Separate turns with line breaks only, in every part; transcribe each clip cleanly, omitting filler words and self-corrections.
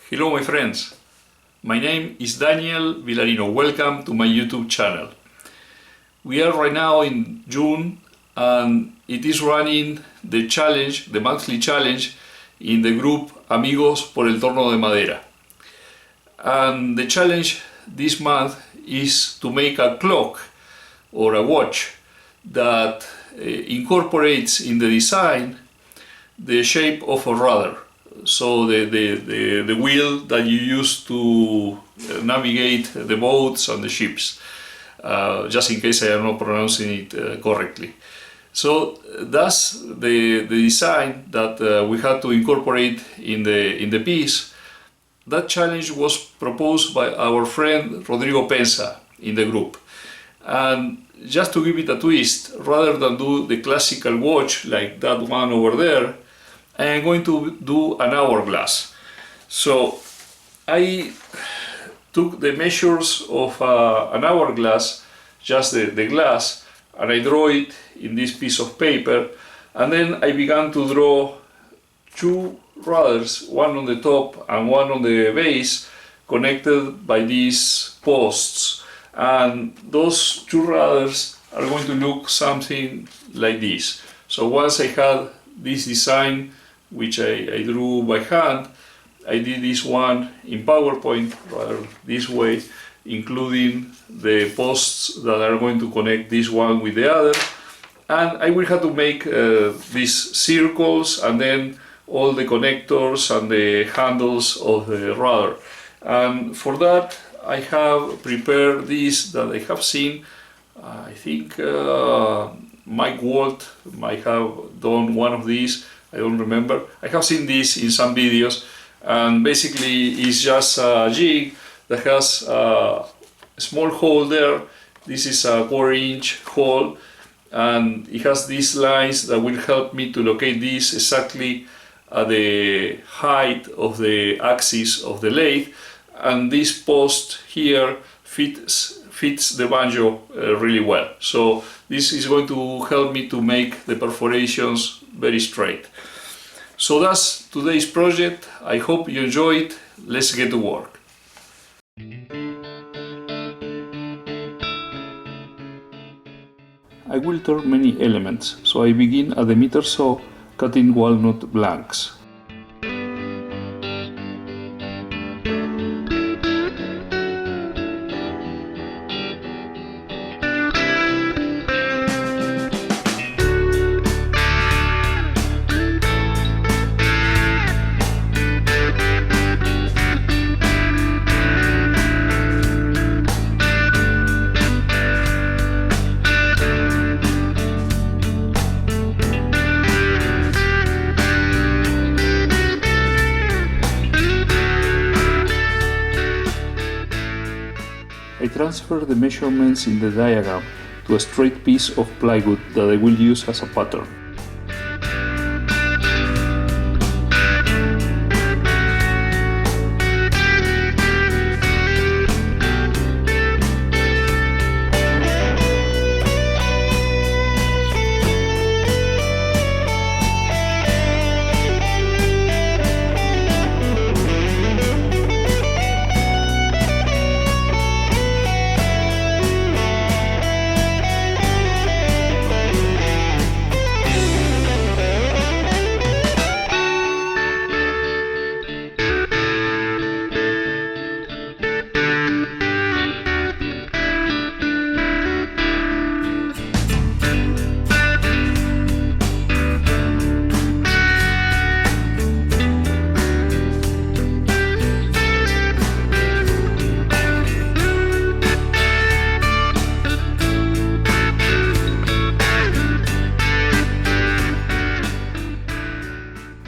Hello my friends, my name is Daniel Villarino. Welcome to my YouTube channel. We are right now in June and it is running the challenge, the monthly challenge in the group Amigos por el Torno de Madera. And the challenge this month is to make a clock or a watch that incorporates in the design the shape of a rudder. So the wheel that you use to navigate the boats and the ships, just in case I am not pronouncing it correctly. So that's the design that we had to incorporate in the piece. That challenge was proposed by our friend Rodrigo Pensa in the group. And just to give it a twist, rather than do the classical watch like that one over there, I am going to do an hourglass. So I took the measures of an hourglass, just the glass, and I draw it in this piece of paper, and then I began to draw two rudders, one on the top and one on the base, connected by these posts, and those two rudders are going to look something like this. So once I had this design, which I drew by hand, I did this one in PowerPoint, rather this way, including the posts that are going to connect this one with the other. And I will have to make these circles and then all the connectors and the handles of the rudder. And for that I have prepared this that I have seen. I think Mike Walt might have done one of these. I don't remember. I have seen this in some videos, and basically it's just a jig that has a small hole there. This is a 1/4-inch hole, and it has these lines that will help me to locate this exactly at the height of the axis of the lathe, and this post here fits the banjo really well. So this is going to help me to make the perforations very straight. So that's today's project. I hope you enjoy it. Let's get to work. I will turn many elements, so I begin at the miter saw cutting walnut blanks. I transfer the measurements in the diagram to a straight piece of plywood that I will use as a pattern.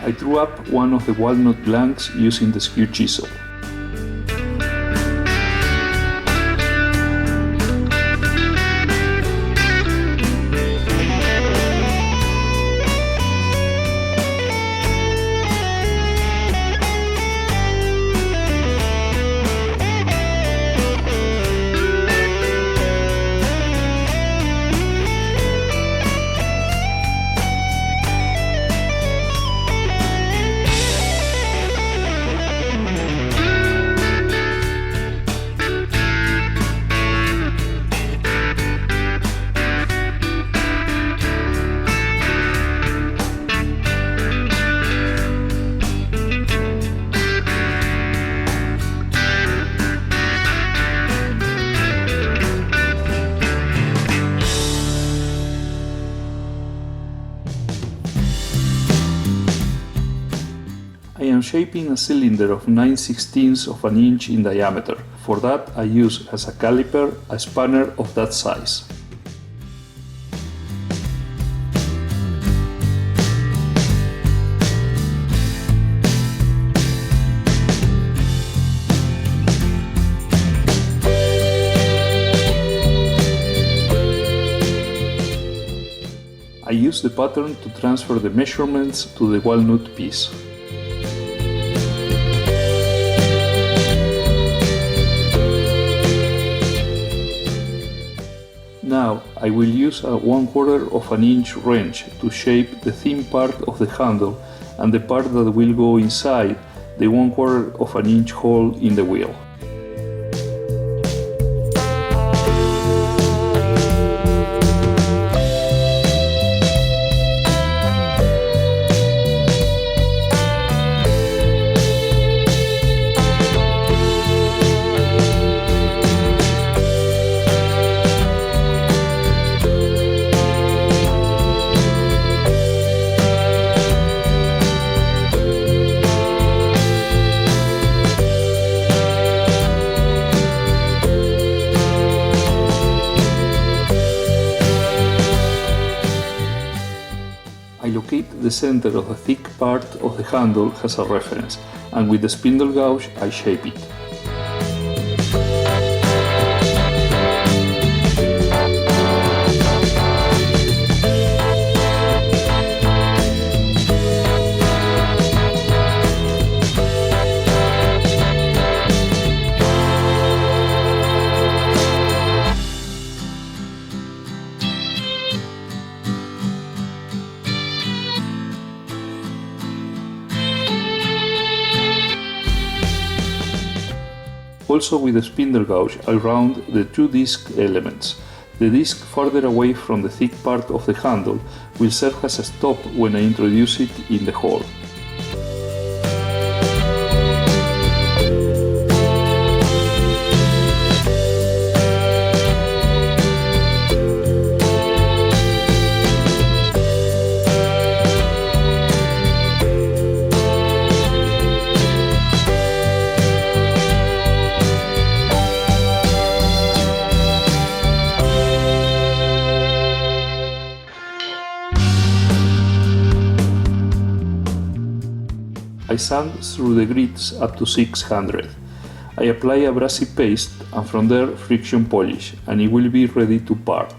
I drew up one of the walnut blanks using the skew chisel. shaping a cylinder of 9/16 of an inch in diameter. For that I use as a caliper a spanner of that size. I use the pattern to transfer the measurements to the walnut piece. Now I will use a 1/4 of an inch wrench to shape the thin part of the handle and the part that will go inside the 1/4 of an inch hole in the wheel. I locate the center of the thick part of the handle as a reference, and with the spindle gouge I shape it. Also with the spindle gouge I round the two disc elements. The disc farther away from the thick part of the handle will serve as a stop when I introduce it in the hole. I sand through the grits up to 600. I apply a brassy paste and from there friction polish, and it will be ready to part.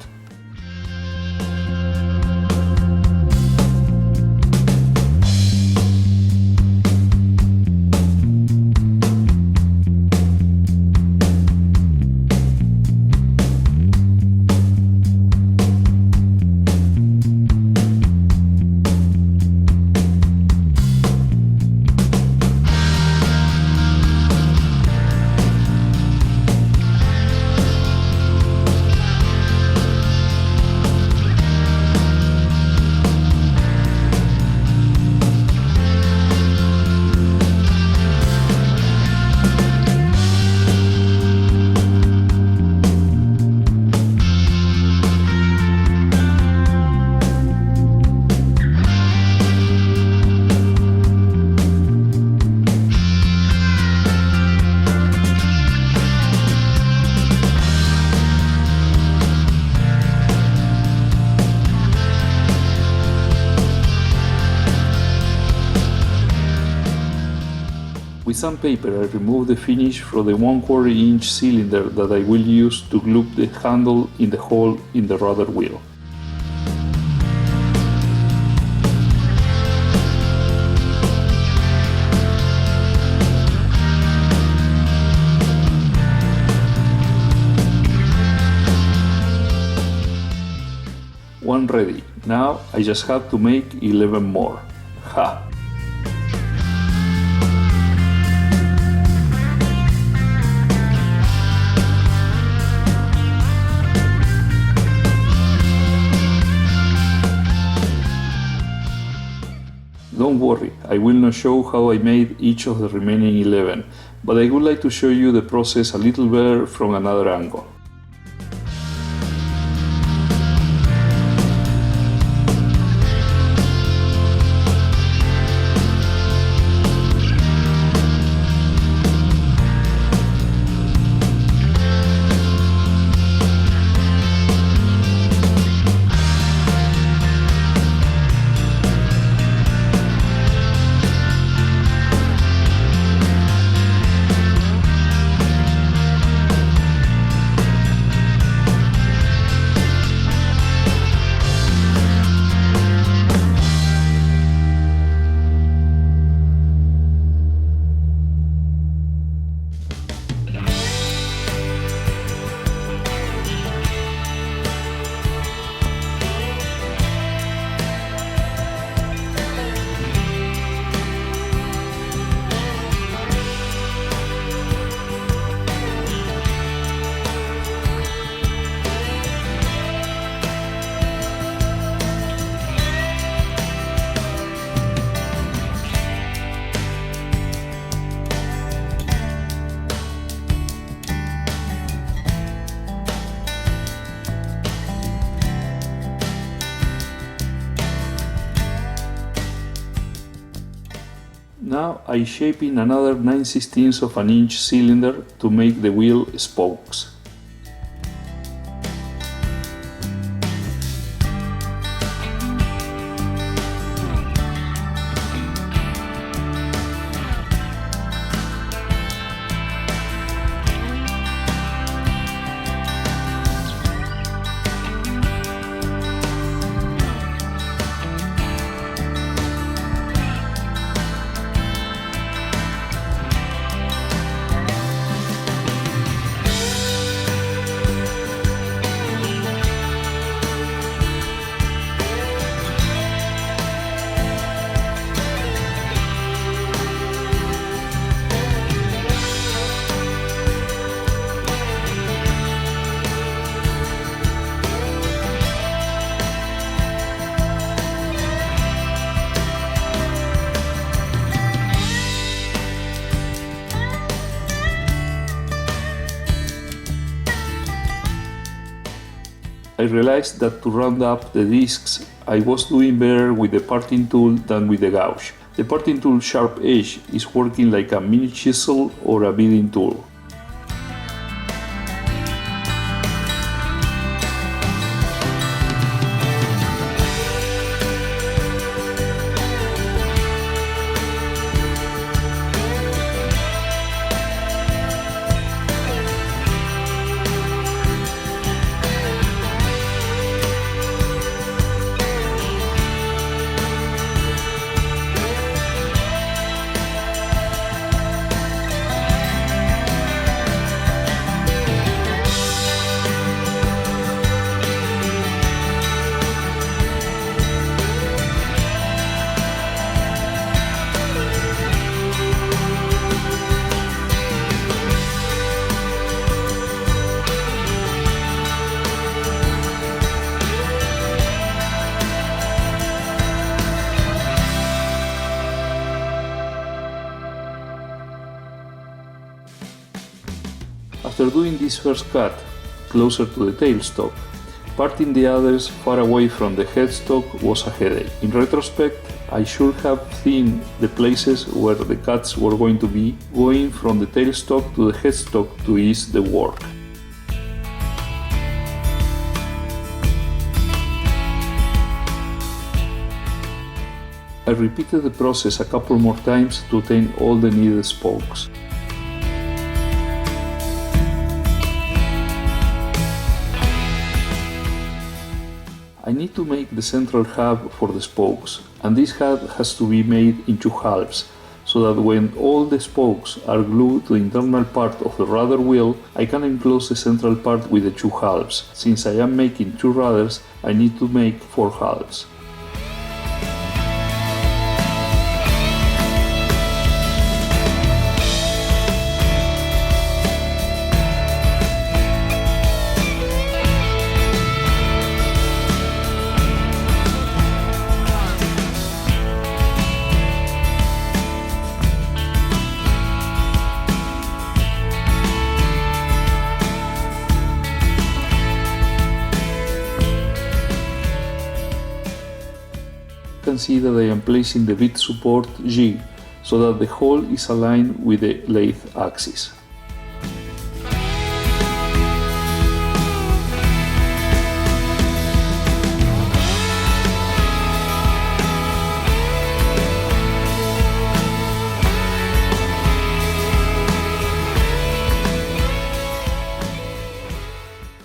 With sandpaper I remove the finish from the 1/4 inch cylinder that I will use to glue the handle in the hole in the rudder wheel. One ready. Now I just have to make 11 more. Ha! Don't worry, I will not show how I made each of the remaining 11, but I would like to show you the process a little better from another angle. Now I'm shaping another 9/16 of an inch cylinder to make the wheel spokes. I realized that to round up the discs, I was doing better with the parting tool than with the gouge. The parting tool sharp edge is working like a mini chisel or a beading tool. After doing this first cut, closer to the tailstock, parting the others far away from the headstock was a headache. In retrospect, I should have seen the places where the cuts were going to be, going from the tailstock to the headstock to ease the work. I repeated the process a couple more times to obtain all the needed spokes. I need to make the central hub for the spokes, and this hub has to be made in two halves, so that when all the spokes are glued to the internal part of the rudder wheel, I can enclose the central part with the two halves. Since I am making two rudders, I need to make four halves. You can see that I am placing the bit support jig so that the hole is aligned with the lathe axis.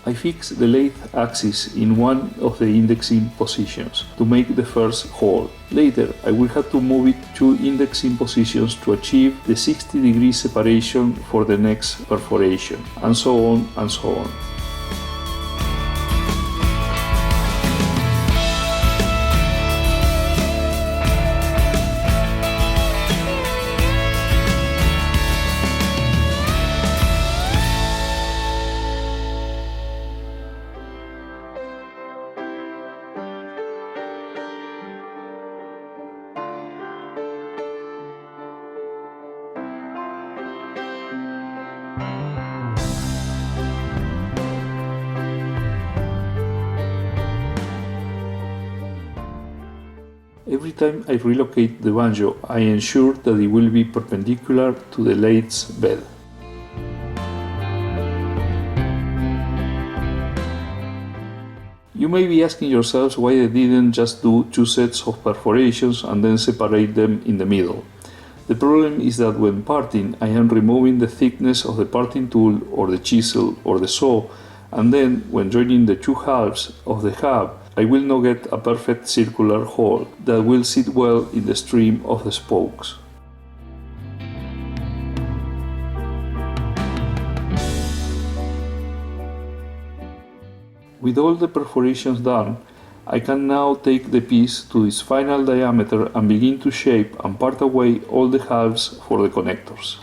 I fix the lathe axis in one of the indexing positions to make the first hole. Later, I will have to move it 2 indexing positions to achieve the 60-degree separation for the next perforation, and so on and so on. Every time I relocate the banjo, I ensure that it will be perpendicular to the lathe's bed. You may be asking yourselves why I didn't just do 2 sets of perforations and then separate them in the middle. The problem is that when parting, I am removing the thickness of the parting tool or the chisel or the saw, and then when joining the 2 halves of the hub, I will not get a perfect circular hole that will sit well in the stream of the spokes. With all the perforations done, I can now take the piece to its final diameter and begin to shape and part away all the halves for the connectors.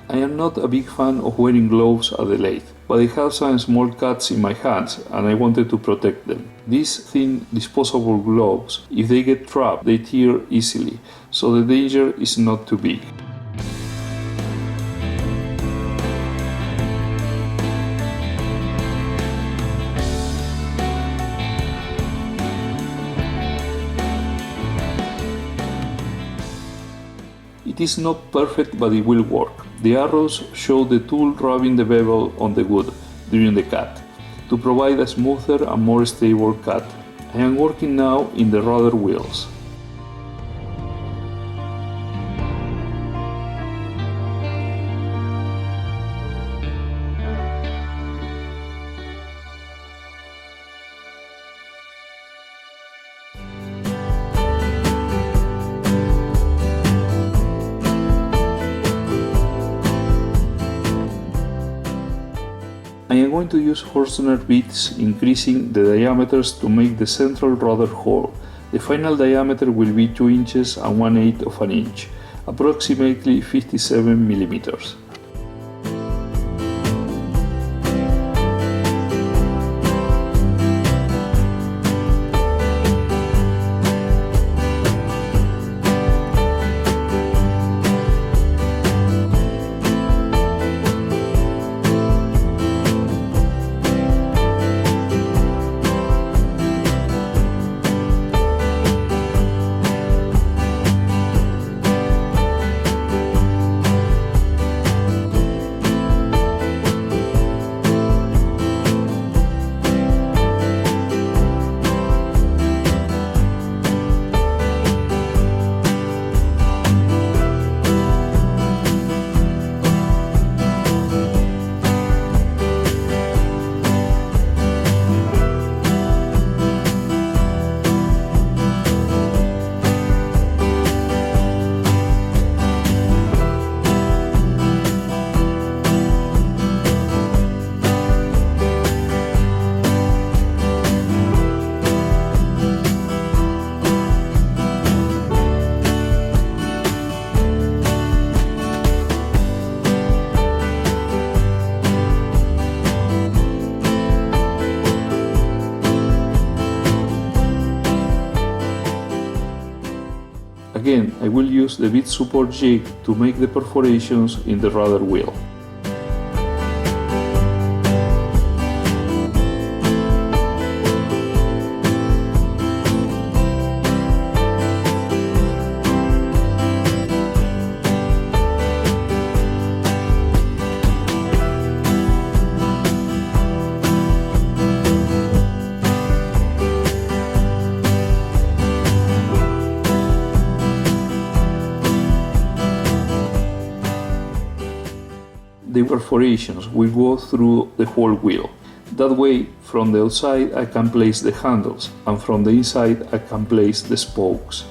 I am not a big fan of wearing gloves at the lathe, but I have some small cuts in my hands and I wanted to protect them. These thin disposable gloves, if they get trapped, they tear easily, so the danger is not too big. It is not perfect, but it will work. The arrows show the tool rubbing the bevel on the wood during the cut, to provide a smoother and more stable cut. I am working now in the rudder wheels. I am going to use Forstner bits, increasing the diameters to make the central rudder hole. The final diameter will be 2 inches and 1/8 of an inch, approximately 57 millimeters. Again, I will use the bit support jig to make the perforations in the rudder wheel. the perforations will go through the whole wheel. That way, from the outside I can place the handles, and from the inside I can place the spokes.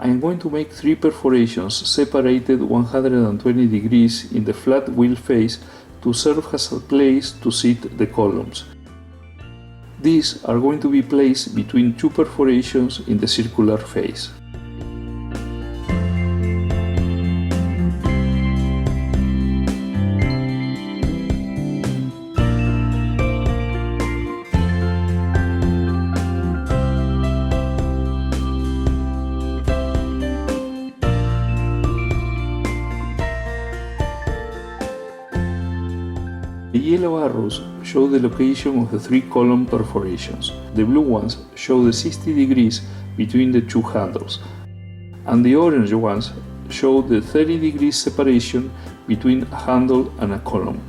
I am going to make 3 perforations separated 120 degrees in the flat wheel face to serve as a place to sit the columns. These are going to be placed between 2 perforations in the circular face. The yellow arrows show the location of the 3 column perforations. The blue ones show the 60 degrees between the 2 handles, and the orange ones show the 30 degrees separation between a handle and a column.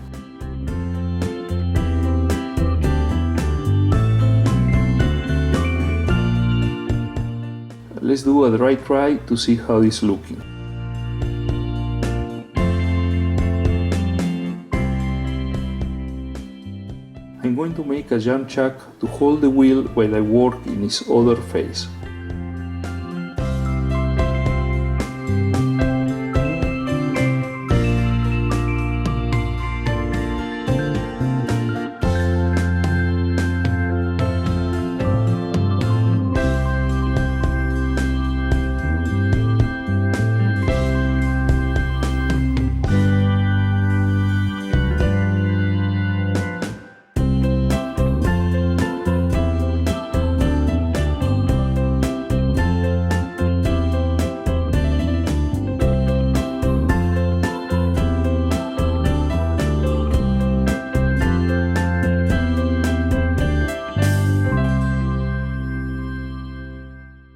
Let's do a dry try to see how it's looking. I'm going to make a jump chuck to hold the wheel while I work in its other face.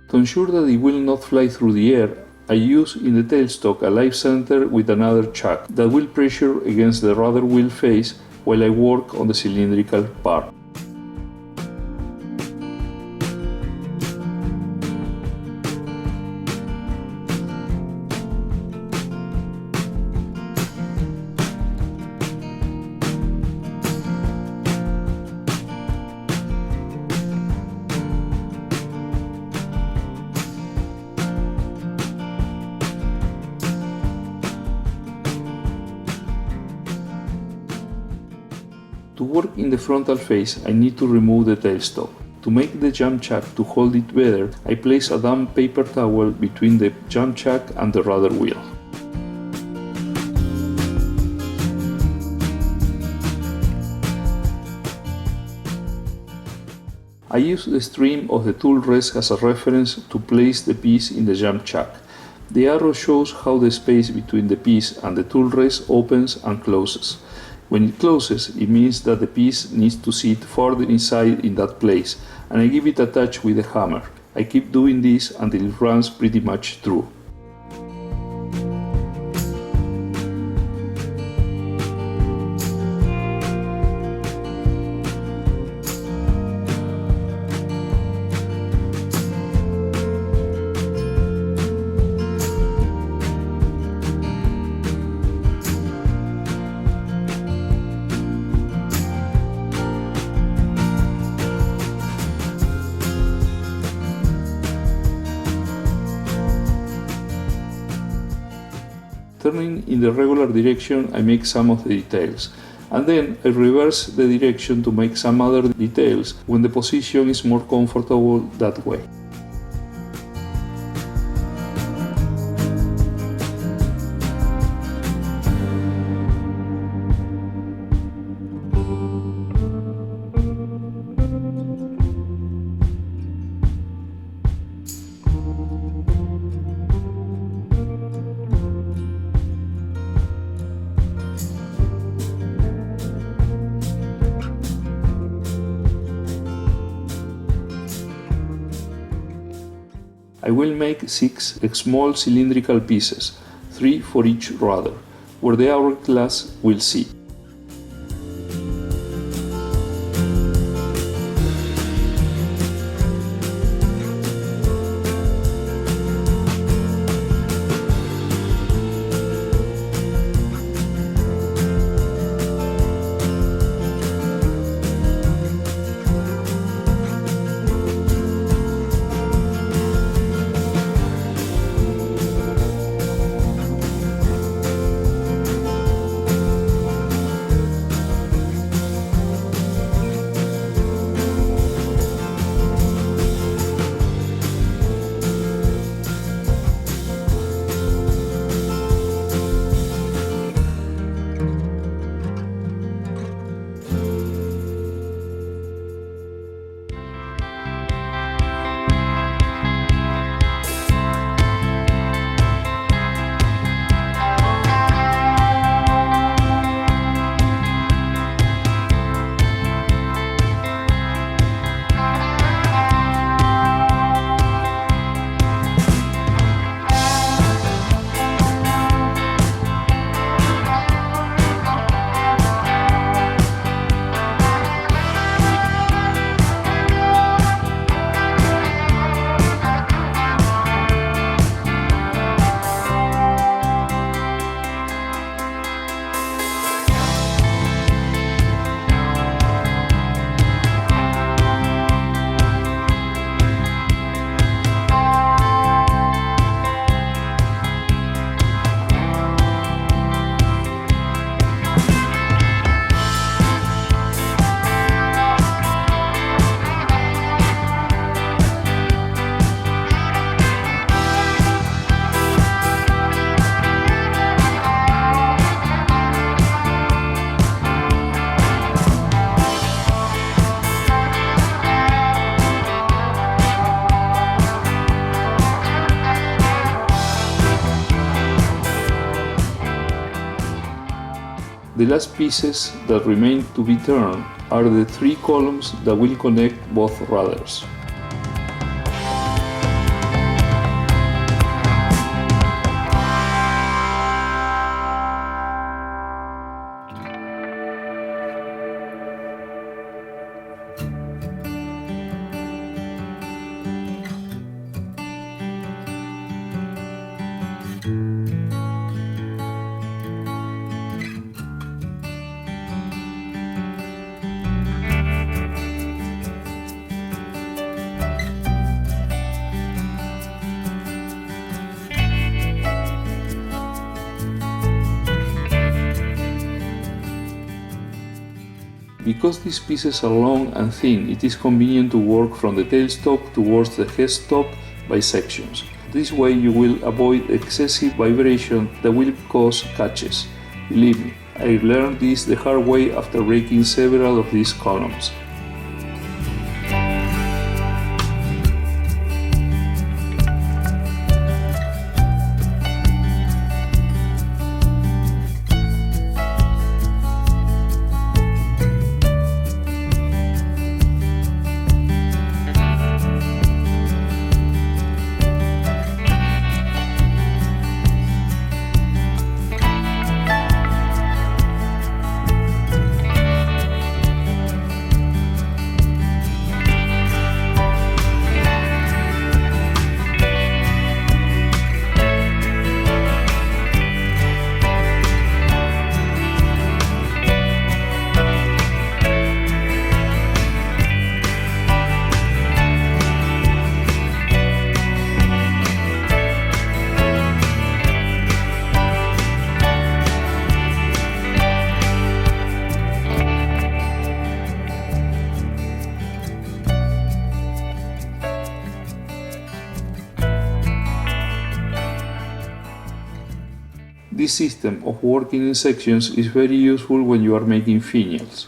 To ensure that it will not fly through the air, I use in the tailstock a live center with another chuck that will pressure against the rudder wheel face while I work on the cylindrical part. To work in the frontal face, I need to remove the tailstock. To make the jump chuck to hold it better, I place a damp paper towel between the jump chuck and the rudder wheel. I use the stream of the tool rest as a reference to place the piece in the jump chuck. The arrow shows how the space between the piece and the tool rest opens and closes. When it closes, it means that the piece needs to sit further inside in that place, and I give it a touch with the hammer. I keep doing this until it runs pretty much through. Turning in the regular direction, I make some of the details, and then I reverse the direction to make some other details when the position is more comfortable that way. I will make 6 small cylindrical pieces, 3 for each rudder, where the hourglass will sit. The last pieces that remain to be turned are the 3 columns that will connect both rudders. Because these pieces are long and thin, it is convenient to work from the tailstock towards the headstock by sections. This way you will avoid excessive vibration that will cause catches. Believe me, I learned this the hard way after breaking several of these columns. This system of working in sections is very useful when you are making finials.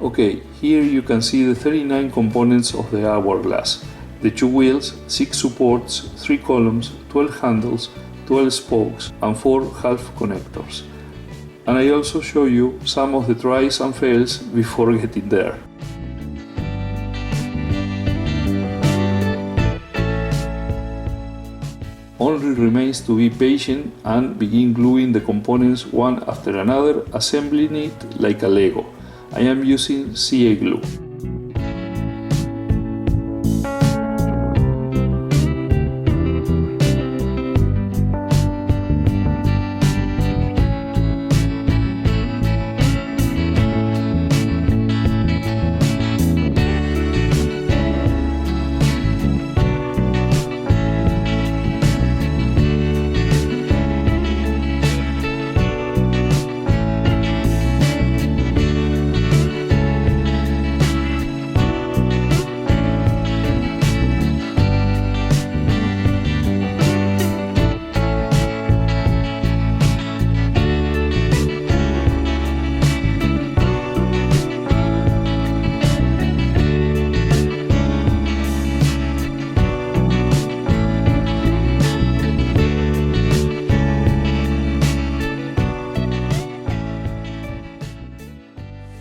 Okay, here you can see the 39 components of the hourglass. The 2 wheels, 6 supports, 3 columns, 12 handles, 12 spokes and 4 half connectors. And I also show you some of the tries and fails before getting there. Only remains to be patient and begin gluing the components one after another, assembling it like a Lego. I am using CA glue.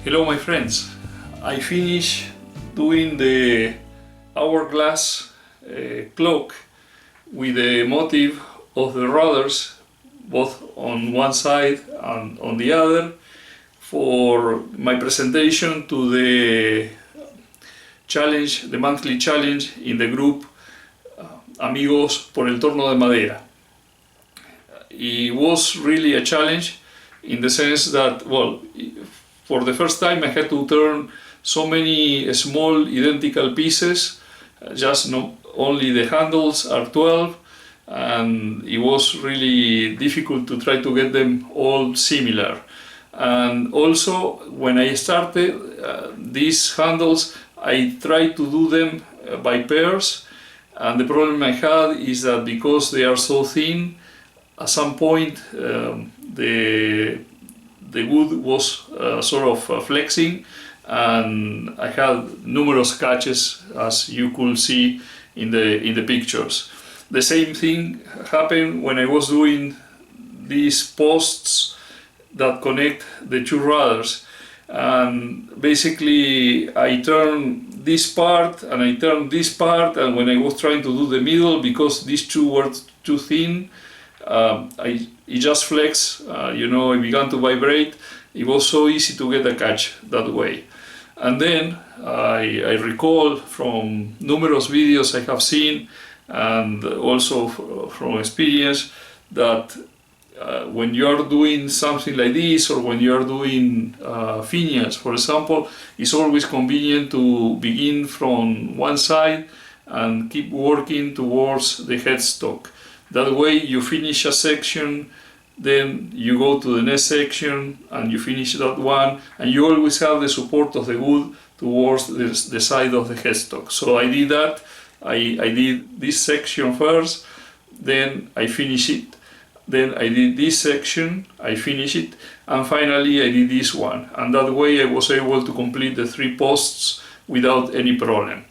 Hello my friends, I finished doing the hourglass clock with the motif of the rudders both on one side and on the other for my presentation to the challenge, the monthly challenge in the group Amigos por el Torno de Madera. It was really a challenge in the sense that, well, for the first time I had to turn so many small identical pieces, just not only the handles are 12, and it was really difficult to try to get them all similar. And also when I started these handles, I tried to do them by pairs, and the problem I had is that because they are so thin, at some point the wood was sort of flexing, and I had numerous catches, as you could see in the pictures. The same thing happened when I was doing these posts that connect the 2 rudders, and basically I turned this part and I turned this part, and when I was trying to do the middle, because these 2 were too thin, it just flexed, it began to vibrate. It was so easy to get a catch that way. And then I recall from numerous videos I have seen, and also from experience, that when you are doing something like this, or when you are doing finials, for example, it's always convenient to begin from one side and keep working towards the headstock. That way you finish a section, then you go to the next section and you finish that one, and you always have the support of the wood towards the side of the headstock. So I did that. I did this section first, then I finish it, then I did this section, I finish it, and finally I did this one. And that way I was able to complete the 3 posts without any problem.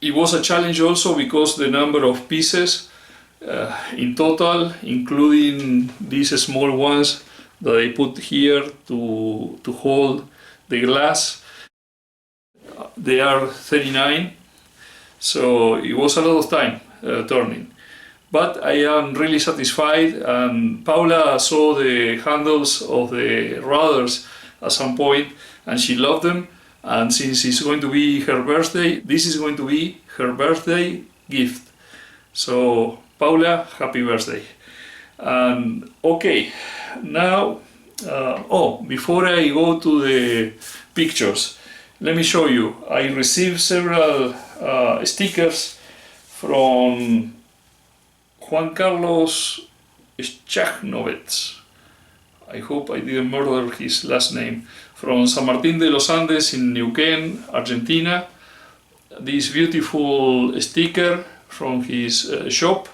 It was a challenge also because the number of pieces in total, including these small ones that I put here to hold the glass, they are 39, so it was a lot of time turning. But I am really satisfied, and Paula saw the handles of the rudders at some point and she loved them, and since it's going to be her birthday, this is going to be her birthday gift. So Paula, happy birthday. And okay, now, before I go to the pictures, let me show you. I received several stickers from Juan Carlos Schachnovets. I hope I didn't murder his last name. From San Martín de los Andes in Neuquén, Argentina. This beautiful sticker from his shop.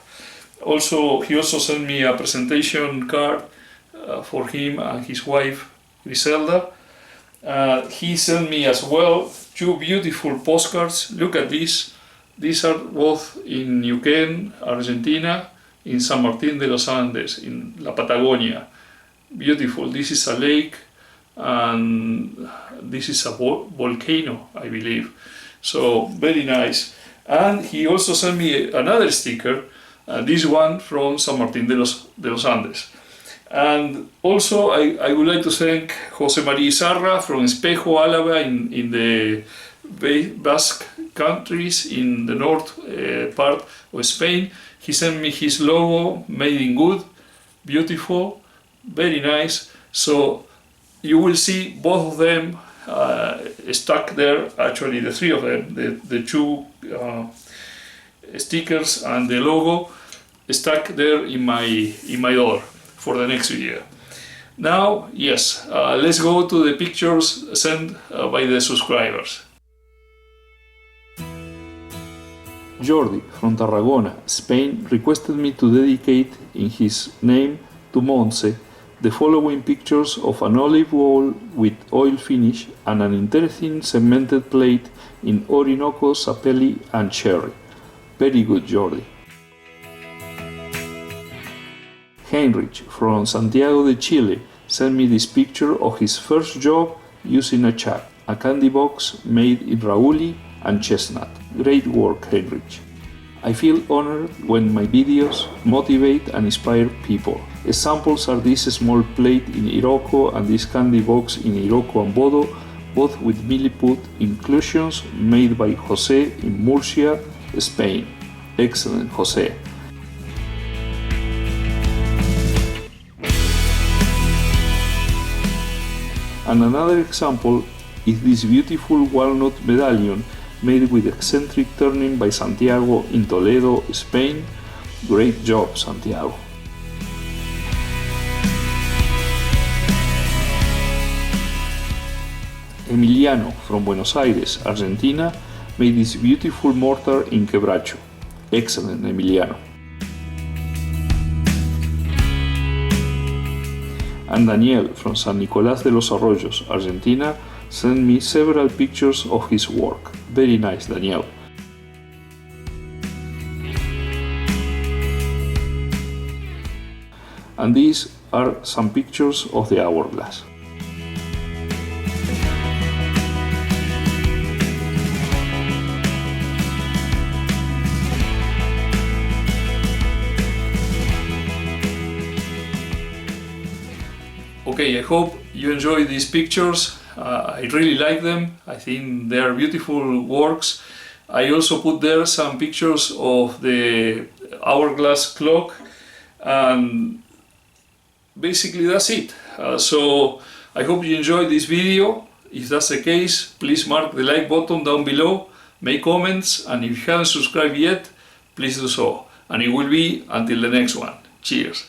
He also sent me a presentation card for him and his wife Griselda. He sent me as well 2 beautiful postcards. Look at this. These are both in Neuquén, Argentina, in San Martín de los Andes, in La Patagonia. Beautiful. This is a lake and this is a volcano, I believe. So very nice. And he also sent me another sticker, this one from San Martín de los Andes. And also I would like to thank Jose María Izarra from Espejo, Álava, in the Basque countries in the north part of Spain. He sent me his logo, made in wood, beautiful, very nice. So you will see both of them stuck there, actually the 3 of them, the 2 stickers and the logo stuck there in my door for the next video. Now, yes, let's go to the pictures sent by the subscribers. Jordi from Tarragona, Spain, requested me to dedicate in his name to Montse the following pictures of an olive bowl with oil finish and an interesting segmented plate in Orinoco, Sapelli and Cherry. Very good, Jordi. Heinrich from Santiago de Chile sent me this picture of his first job using a chuck, a candy box made in Rauli and chestnut. Great work, Heinrich. I feel honored when my videos motivate and inspire people. Examples are this small plate in Iroko and this candy box in Iroko and Bodo, both with milliput inclusions made by Jose in Murcia, Spain. Excellent, Jose. And another example is this beautiful walnut medallion made with eccentric turning by Santiago in Toledo, Spain. Great job, Santiago. Emiliano from Buenos Aires, Argentina, made this beautiful mortar in quebracho. Excellent, Emiliano. And Daniel from San Nicolás de los Arroyos, Argentina, sent me several pictures of his work. Very nice, Daniel. And these are some pictures of the hourglass. Okay, I hope you enjoy these pictures. I really like them. I think they are beautiful works. I also put there some pictures of the hourglass clock, and basically that's it. So I hope you enjoyed this video. If that's the case, please mark the like button down below, make comments, and if you haven't subscribed yet, please do so. And it will be until the next one. Cheers!